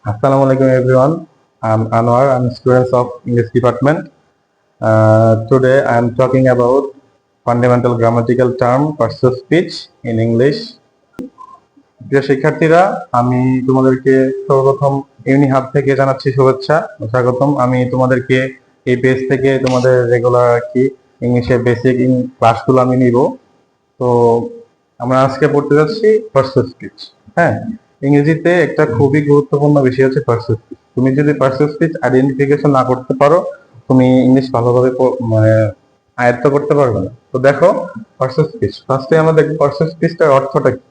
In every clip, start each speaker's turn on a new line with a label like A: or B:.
A: Assalamu alaikum everyone. I'm Anwar. I'm a student of English department. Today I'm talking about fundamental grammatical term versus speech in English. প্রিয় শিক্ষার্থীরা, আমি তোমাদেরকে সর্বপ্রথম ইউনিহাব থেকে জানাচ্ছি শুভেচ্ছা ও স্বাগতম। আমি তোমাদেরকে এই পেজ থেকে তোমাদের রেগুলার আর কি ইংলিশের বেসিক ক্লাসগুলো আমি নিব। তো আমরা আজকে পড়তে যাচ্ছি ভার্সেস স্পিচ। হ্যাঁ, ইংরেজিতে একটা খুবই গুরুত্বপূর্ণ বিষয় হচ্ছে ভার্সেস স্পিচ। তুমি যদি ভার্সেস স্পিচ আইডেন্টিফিকেশন না করতে পারো, তুমি ইংলিশ ভালোভাবে মানে আয়ত্ত করতে পারবে না। তো দেখো ভার্সেস স্পিচ, ফার্স্টে আমরা দেখব ভার্সেস স্পিচটার অর্থটা কি।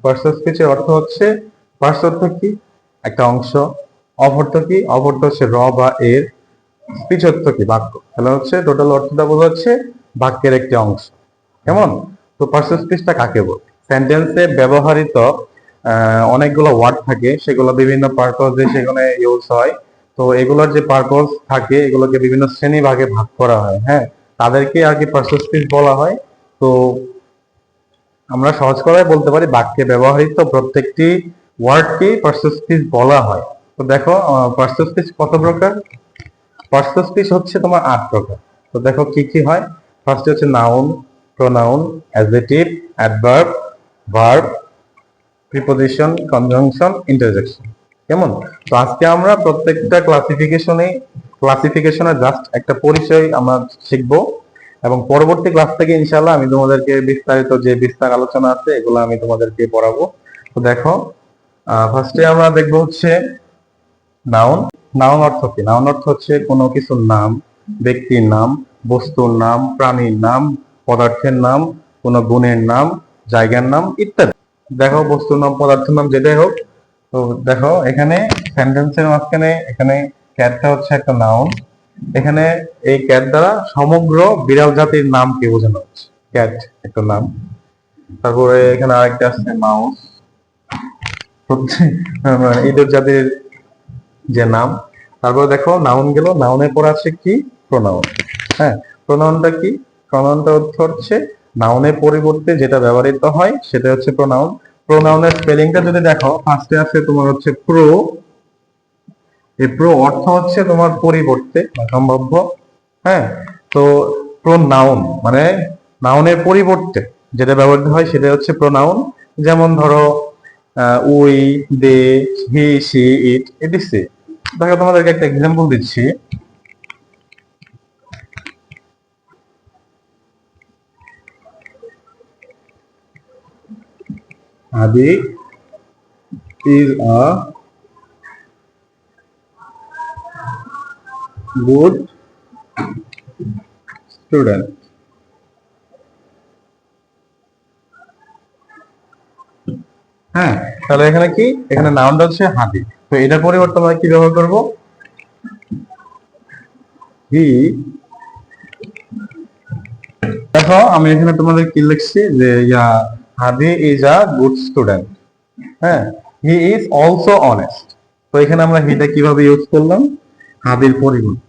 A: ভার্সেস স্পিচের অর্থ হচ্ছে, ভার্স অর্থ কি? একটা অংশ। অফ অর্থ কি? অফ অর্থ হচ্ছে র বা এর। স্পিচ অর্থ কি? বাক্য। তাহলে হচ্ছে টোটাল অর্থটা বোঝাচ্ছে বাক্যের একটি অংশ। কেমন? তো ভার্সেস স্পিচটা কাকে বলে? সেন্টেন্সে ব্যবহৃত অনেকগুলো ওয়ার্ড থাকে, সেগুলো বিভিন্ন পারপজে সেখানে ইউজ হয়। তো এগুলোর যে পারপজ থাকে এগুলোকে বিভিন্ন শ্রেণী ভাগে ভাগ করা হয়। হ্যাঁ, তাদেরকে আর কি ভার্সেস স্পিচ বলা হয়। তো আমরা সহজ করায় বলতে পারি বাক্যে ব্যবহৃত প্রত্যেকটি ওয়ার্ডকে ভার্সেস স্পিচ বলা হয়। তো দেখো ভার্সেস স্পিচ কত প্রকার? ভার্সেস স্পিচ হচ্ছে তোমার 8 প্রকার। তো দেখো কি কি হয়। ফার্স্ট হচ্ছে noun, pronoun, adjective, adverb, verb, preposition, conjunction, interjection. কেমন? তো আজকে আমরা প্রত্যেকটা ক্লাসিফিকেশনের জাস্ট একটা পরিচয় আমরা শিখবো, এবং পরবর্তী ক্লাস থেকে ইনশাআল্লাহ আমি তোমাদেরকে বিস্তারিত যে বিস্তার আলোচনা আছে এগুলো আমি তোমাদেরকে পড়াবো। তো দেখো ফার্স্টে আমরা দেখবো হচ্ছে নাউন। নাউন অর্থ কি? নাউন অর্থ হচ্ছে কোনো কিছুর নাম, ব্যক্তির নাম, বস্তুর নাম, প্রাণীর নাম, পদার্থের নাম, কোনো গুণের নাম, জায়গার নাম ইত্যাদি। দেখো বস্তুর নাম, পদার্থের নাম যেটাই হোক। তো দেখো এখানে সেন্টেন্সের মাঝখানে এখানে ক্যাটটা হচ্ছে একটা নাউন। এখানে এই ক্যাট দ্বারা সমগ্র বিড়াল জাতির নামকে বোঝানো হচ্ছে। ক্যাট একটা নাম। তারপরে এখানে আরেকটা আছে মাউস, হচ্ছে ইঁদুর জাতির যে নাম। তারপরে দেখো নাউন গেল, নাউনের পর আছে কি? প্রোনাউন। হ্যাঁ, প্রোনাউনটা কি? প্রোনাউনটা অর্থ হচ্ছে নাউনের পরিবর্তে যেটা ব্যবহৃত হয় সেটা হচ্ছে প্রোনাউন। প্রোনাউনের স্পেলিংটা যদি দেখো, ফার্স্টে আছে তোমার হচ্ছে প্রো। এই প্রো অর্থ হচ্ছে তোমার পরিবর্তে বা সম্ভাব্য। হ্যাঁ, তো প্রোনাউন মানে নাউনের পরিবর্তে যেটা ব্যবহৃত হয় সেটা হচ্ছে প্রোনাউন। যেমন ধরো we, they, he, she, it, etc. দেখো তোমাদেরকে একটা এক্সাম্পল দিচ্ছি। আদি is a good student. হ্যাঁ, তাহলে এখানে কি? এখানে নাউনটা হচ্ছে হাদি। তো এটার পরিবর্তে আমরা কি ব্যবহার করব? হি। দেখো আমি এখানে তোমাদের কি লিখছি যে হাদি ইজ আ গুড স্টুডেন্ট। হ্যাঁ, হি ইজ অলসো অনেস্ট। তো এখানে আমরা হিটা কিভাবে ইউজ করলাম? হাদির পরিবর্তে।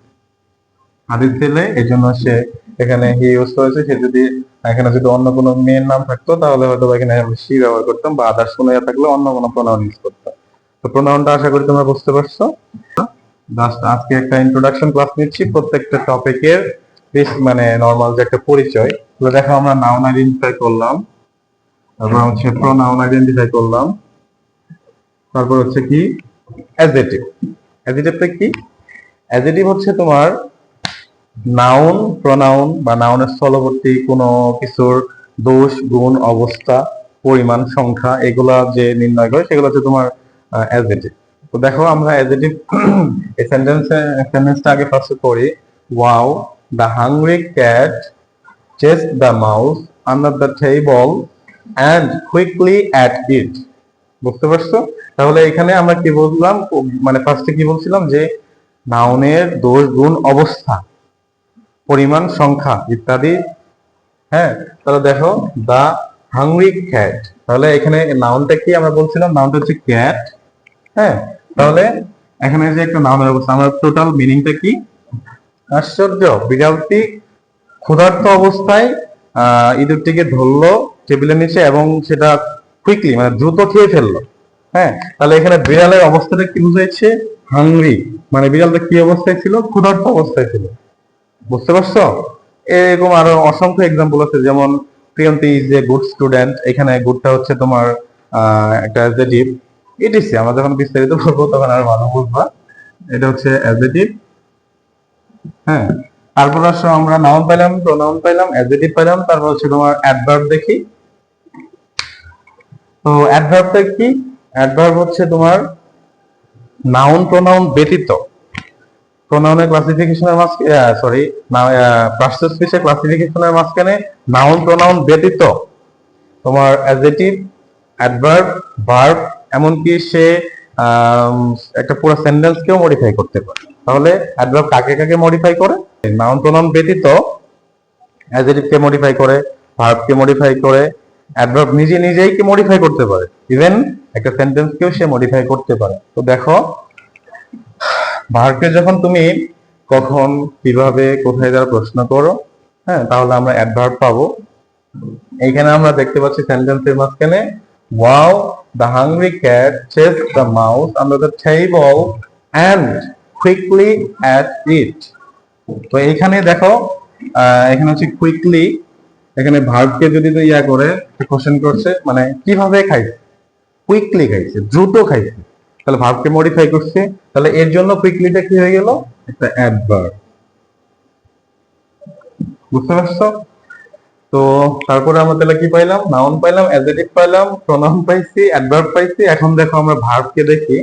A: হাদির ছেলে, এই জন্য সে এখানে হি ইউজ করেছে। সে যদি এখানে যদি অন্য কোনো মেয়ের নাম থাকতো তাহলে হয়তো এখানে সি ব্যবহার করতাম, বা আদার্স কোনো থাকলে অন্য কোনো প্রোনাউন ইউজ করতাম। তো প্রোনাউনটা আশা করি তোমরা বুঝতে পারছো। জাস্ট আজকে একটা ইন্ট্রোডাকশন ক্লাস নিচ্ছি প্রত্যেকটা টপিকের, মানে নর্মাল যে একটা পরিচয়। তো দেখো আমরা নাউন আইডেন্টিফাই করলাম, তারপর হচ্ছে প্রোনাউন আইডেন্টিফাই করলাম, তারপর হচ্ছে কি অ্যাডজেক্টিভ। অ্যাডজেক্টিভটা কি? অ্যাডজেক্টিভ হচ্ছে তোমার নাউন, প্রোনাউন বা নাউনের স্থলবর্তী কোনো কিছুর দোষ, গুণ, অবস্থা, পরিমাণ, সংখ্যা এগুলা যে নির্ণয় করে সেগুলো হচ্ছে তোমার অ্যাডজেক্টিভ। তো দেখো আমরা অ্যাডজেক্টিভ এই সেন্টেন্সটা আগে ফার্স্ট করি। Wow, the hungry cat chest the mouse under the table and quickly at it. বুঝতে পারছো? তাহলে এখানে আমরা কি বললাম, মানে ফার্স্টে কি বলছিলাম যে নাউনের দোষ, গুণ, অবস্থা, পরিমাণ, সংখ্যা ইত্যাদি। হ্যাঁ, তাহলে দেখো দা হাংরি ক্যাট, তাহলে এখানে নাউনটা কি আমরা বলছিলাম? নাউনটা হচ্ছে ক্যাট। হ্যাঁ, তাহলে এখানে যে একটা নাউনের অবস্থা, আমরা টোটাল মিনিংটা কি? আশ্চর্য, বিড়ালটি ক্ষুধার্ত অবস্থায় ইঁদুরটিকে ধরলো টেবিলের নিচে এবং সেটা কুইকলি মানে দ্রুত খেয়ে ফেললো। হ্যাঁ, তাহলে এখানে বিড়ালের অবস্থাটা কি বুঝাইছে? হাংরি, মানে বিড়ালটা কি অবস্থায় ছিল? ক্ষুধার্ত অবস্থায় ছিল। বুঝতে পারছো? এরকম আরো অসংখ্য এক্সাম্পল আছে, যেমন Priyanti is a good student, এখানে গুডটা হচ্ছে তোমার একটা অ্যাডজেক্টিভ। ইটিসি আমরা যখন বিস্তারিত বলবো তখন আর ভালো বুঝবা। এটা হচ্ছে অ্যাডজেক্টিভ। হ্যাঁ, তারপর আসো আমরা নাউন পাইলাম, প্রোনাউন পাইলাম, অ্যাডজেক্টিভ পাইলাম, তারপর হচ্ছে তোমার অ্যাডভার্ব দেখি। তো অ্যাডভার্বটা কি? অ্যাডভার্ব হচ্ছে তোমার নাউন প্রোনাউন ব্যতীত, প্রোনাউনের ক্লাসিফিকেশনের সরি পার্সন স্পিচের ক্লাসিফিকেশনের মাঝখানে নাউন প্রোনাউন ব্যতীত তোমার অ্যাডজেক্টিভ, অ্যাডভার্ব, ভার্ব, এমনকি সে একটা পুরো সেন্টেন্সকেও মডিফাই করতে পারে। তাহলে অ্যাডভার্ব কাকে কাকে মডিফাই করে? নাউন প্রোনাউন ব্যতীত অ্যাডজেক্টিভকে মডিফাই করে, ভার্বকে মডিফাই করে, অ্যাডভার্ব নিজে নিজেই কি মডিফাই করতে পারে, ইভেন একটা সেন্টেন্সকেও সে মডিফাই করতে পারে। তো দেখো, ভার্বকে যখন তুমি কখন, কিভাবে, কোথায় দ্বারা প্রশ্ন করো, হ্যাঁ, তাহলে আমরা অ্যাডভার্ব পাবো। এইখানে আমরা দেখতে পাচ্ছি সেন্টেন্সের মাঝখানে, wow the hungry cat chest the mouse under the table and quickly at it. তো এইখানে দেখো, এখানে হচ্ছে কুইকলি, এখানে ভার্বকে যদি ইয়া করে কোশ্চেন করছে, মানে কিভাবে খাইছে, কুইকলি খাইছে, দ্রুত খাইছে, তাহলে ভার্বকে মডিফাই করছে, তাহলে এর জন্য কুইকলিটা কি হয়ে গেল? একটা অ্যাডভার্ব। বুঝতে পারছো? তো তারপরে আমরা তাহলে কি পাইলাম? নাউন পাইলাম, অ্যাডজেক্টিভ পাইলাম, প্রোনাউন পাইছি, অ্যাডভার্ব পাইছি। এখন দেখো আমরা ভার্বকে দেখি।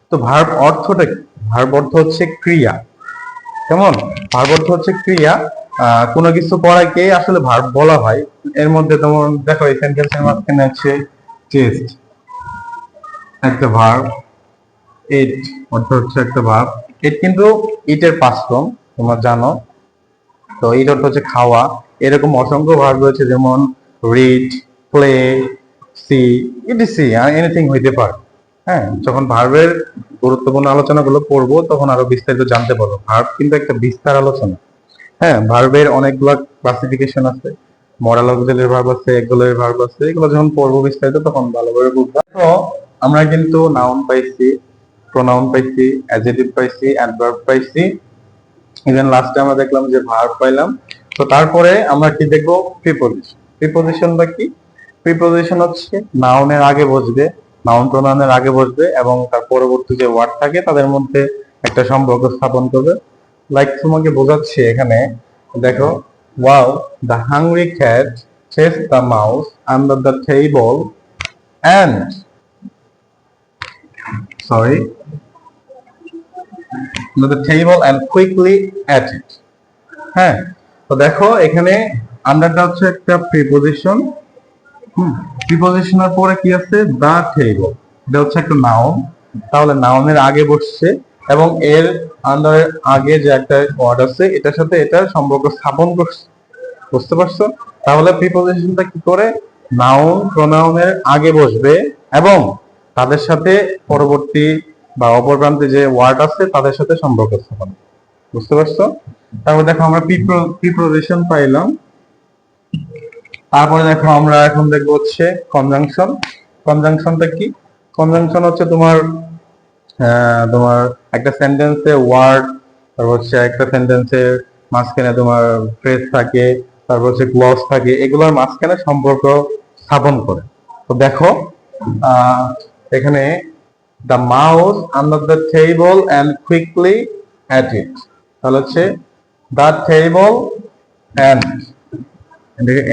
A: তো ভার্ব অর্থটা কি? ভার্ব অর্থ হচ্ছে ক্রিয়া। কেমন? ভার্ব অর্থ হচ্ছে ক্রিয়া। কোনো কিছু করাকে আসলে ভার্ব বলা হয়। এর মধ্যে তোমার দেখো, এই সেন্টেন্সের মাঝখানে আছে চেস্ট, একটা ভার্ব। ইট অর্থ হচ্ছে একটা ভার্ব। ইট কিন্তু ইটের পাস্ট ফর্ম, তোমরা জানো। তো ইট অর্থ হচ্ছে খাওয়া। এরকম অসংখ্য ভার্ব রয়েছে, যেমন read, play, see, etc, anything হইতে পারে। হ্যাঁ, যখন ভার্বের গুরুত্বপূর্ণ আলোচনাগুলো করবো তখন আরো বিস্তারিত জানতে পারবো। ভার্ব কিন্তু একটা বিস্তার আলোচনা। হ্যাঁ, ভার্বের অনেকগুলো ক্লাসিফিকেশন আছে, মডাল অক্সিলারি ভার্ব আছে, অক্সিলারি ভার্ব আছে। এগুলো যখন পড়বো বিস্তারিত তখন ভালোভাবে বুঝবো। তো আমরা কিন্তু নাউন পাইছি, প্রোনাউন পাইছি, অ্যাডজেক্টিভ পাইছি, অ্যাডভার্ব পাইছি, ইভেন লাস্টে আমরা দেখলাম যে ভার্ব পাইলাম। তো তারপরে আমরা কি দেখবো? প্রিপোজিশন। প্রিপোজিশন বা কি? প্রিপোজিশন হচ্ছে নাউনের আগে বসবে, নাউন প্রোনাউনের আগে বসবে এবং তার পরবর্তী যে ওয়ার্ড থাকে তাদের মধ্যে একটা সম্পর্ক স্থাপন করবে। লাইক তোমাকে বোঝাচ্ছে এখানে, দেখো, wow the hungry cat chest the mouse under the table and sorry the table and quickly at it. হ্যাঁ, তো দেখো এখানে আন্ডারটা হচ্ছে একটা প্রিপোজিশন। প্রিপোজিশনের পরে কি আছে? দা টেবল, এটা হচ্ছে একটা নাউন। তাহলে নাউনের আগে বসছে এবং এর আন্ডারের আগে যে একটা ওয়ার্ড আছে এটার সাথে এটার সম্পর্ক স্থাপন করছে। বুঝতে পারছো? তাহলে প্রিপোজিশনটা কি করে? নাউন প্রোনাউনের আগে বসবে এবং তাদের সাথে পরবর্তী বা অপর প্রান্তে যে ওয়ার্ড আছে তাদের সাথে সম্পর্ক স্থাপন। বুঝতে পারছো? তারপর দেখো আমরা প্রিপোজিশন পাইলাম। তারপরে দেখো আমরা এখন দেখবো হচ্ছে কনজাংশন। কনজাংশনটা কি? কনজাংশন হচ্ছে তোমার তোমার একটা সেন্টেন্সে ওয়ার্ড, তারপর হচ্ছে একটা সেন্টেন্সের মাঝখানে তোমার ফ্রেজ থাকে, তারপর হচ্ছে ক্লজ থাকে, এগুলোর মাঝখানে সম্পর্ক স্থাপন করে। তো দেখো, এখানে the mouse under the table and quickly at it, তাহলে হচ্ছে দ্য টেবল অ্যান্ড,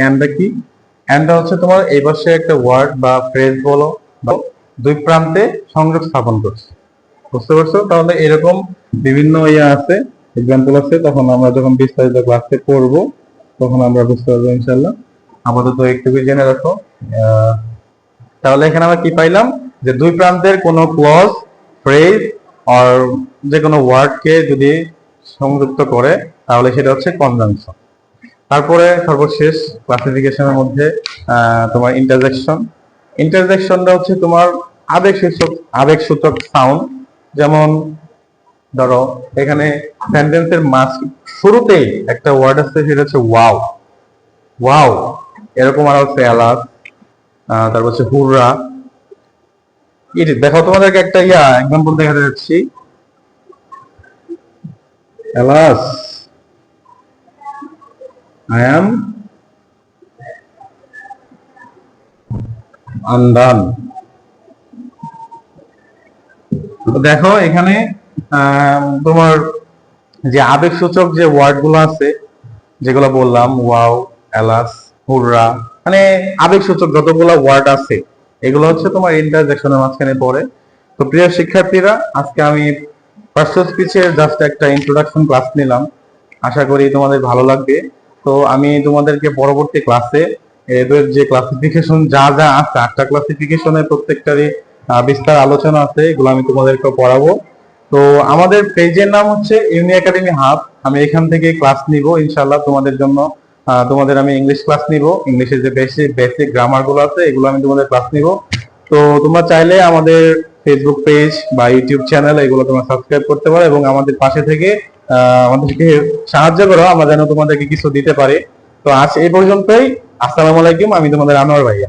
A: এন্ডটা কি? এন্ডটা হচ্ছে তোমার এই পাশে একটা ওয়ার্ড বা ফ্রেজ বলো, দুই প্রান্তে সংযোগ স্থাপন করছে। বুঝতে পারছো? তাহলে এরকম বিভিন্ন ইয়ে আছে, এক্সাম্পল আছে, তখন আমরা যখন বিস্তারিত ক্লাসে করব তখন আমরা বুঝতে পারবো ইনশাল্লাহ। আপাতত একটু জেনে রাখো। তাহলে এখানে আমরা কি পাইলাম? যে দুই প্রান্তের কোনো ক্লজ, ফ্রেজ আর যে কোনো ওয়ার্ডকে যদি সংযুক্ত করে তাহলে সেটা হচ্ছে কনজাংশন। তারপরে সর্বশেষ ক্লাসিফিকেশনের মধ্যে তোমার ইন্টারজেকশন। ইন্টারজেকশনটা হচ্ছে তোমার আবেগসূচক সাউন্ড। যেমন ধরো এখানে সেন্টেন্সের শুরুতেই একটা ওয়ার্ড আছে, সেটা হচ্ছে ওয়াও। ওয়াও, এরকম আর হচ্ছে অ্যালাস, তারপর হচ্ছে হুররা, দেখো তোমাদেরকে একটা এক্সাম্পল দেখাতে যাচ্ছি। Alas, I am undone. তো দেখো এখানে তোমার যে আবেগসূচক যে ওয়ার্ড গুলো আছে, যেগুলো বললাম, ওয়াও, অ্যালাস, হুররা, মানে আবেগসূচক যতগুলো ওয়ার্ড আছে এগুলো হচ্ছে তোমার ইন্টারজেকশনের মাঝখানে পড়ে। তো প্রিয় শিক্ষার্থীরা, আজকে আমি পার্সোনাল স্পিচের জাস্ট একটা ইন্ট্রোডাকশন ক্লাস নিলাম। আশা করি তোমাদের ভালো লাগবে। তো আমি তোমাদেরকে পরবর্তী ক্লাসে এদের যে ক্লাসিফিকেশন যা যা আছে, 8টা ক্লাসিফিকেশনের প্রত্যেকটারই বিস্তার আলোচনা আছে, এগুলো আমি তোমাদেরকে পড়াবো। তো আমাদের পেজের নাম হচ্ছে ইউনি একাডেমি হাব। আমি এখান থেকে ক্লাস নিব ইনশাআল্লাহ তোমাদের জন্য। তোমাদের আমি ইংলিশ ক্লাস নিব, ইংলিশের যে বেসিক বেসিক গ্রামার গুলো আছে এগুলো আমি তোমাদের ক্লাস নিব। তো তোমরা চাইলে আমাদের ফেসবুক পেজ বা ইউটিউব চ্যানেল এগুলো তোমরা সাবস্ক্রাইব করতে পারো এবং আমাদের পাশে থেকে আমাদেরকে সাহায্য করো, আমরা যেন তোমাদেরকে কিছু দিতে পারি। তো আজ এই পর্যন্তই। আসসালামু আলাইকুম, আমি তোমাদের আনোয়ার ভাইয়া।